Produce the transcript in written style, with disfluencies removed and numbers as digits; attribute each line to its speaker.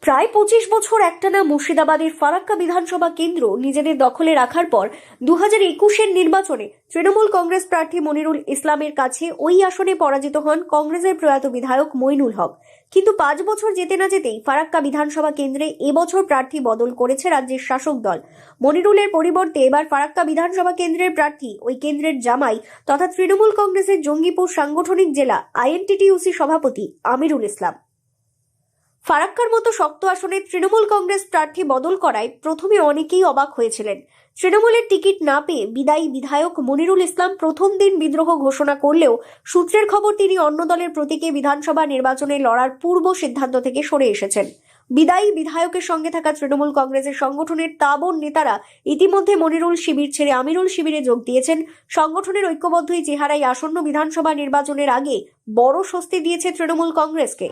Speaker 1: প্রায় 25 বছর একটানা মুর্শিদাবাদের ফারাক্কা বিধানসভা কেন্দ্র নিজেদের দখলে রাখার পর 2021-এর নির্বাচনে তৃণমূল কংগ্রেস প্রার্থী মনিরুল ইসলামের কাছে ওই আসনে পরাজিত হন কংগ্রেসের প্রয়াত বিধায়ক মইনুল হক। কিন্তু 5 বছর যেতে না যেতেই ফারাক্কা বিধানসভা কেন্দ্রে এবছর প্রার্থী বদল করেছে রাজ্যের শাসক দল। মনিরুলের পরিবর্তে এবার ফারাক্কা বিধানসভা কেন্দ্রের প্রার্থী ওই কেন্দ্রের জামাই তথা তৃণমূল কংগ্রেসের জঙ্গিপুর সাংগঠনিক জেলা আইএনটিটিইউসি সভাপতি আমিরুল ইসলাম। ফারাক্কার মতো শক্ত আসনে তৃণমূল কংগ্রেস প্রার্থী বদল করায় প্রথমে অনেকেই অবাক হয়েছিলেন। তৃণমূলের টিকিট না পেয়ে বিদায়ী বিধায়ক মনিরুল ইসলাম প্রথম দিন বিদ্রোহ ঘোষণা করলেও সূত্রের খবর তিনি অন্য দলের প্রতীকে বিধানসভা নির্বাচনে লড়ার পূর্ব সিদ্ধান্ত থেকে সরে এসেছেন। বিদায়ী বিধায়কের সঙ্গে থাকা তৃণমূল কংগ্রেসের সংগঠনের তাবড় নেতারা ইতিমধ্যে মনিরুল শিবির ছেড়ে আমিরুল শিবিরে যোগ দিয়েছেন। সংগঠনের ঐক্যবদ্ধ এই চেহারাই আসন্ন বিধানসভা নির্বাচনের আগে বড় স্বস্তি দিয়েছে তৃণমূল কংগ্রেসকে।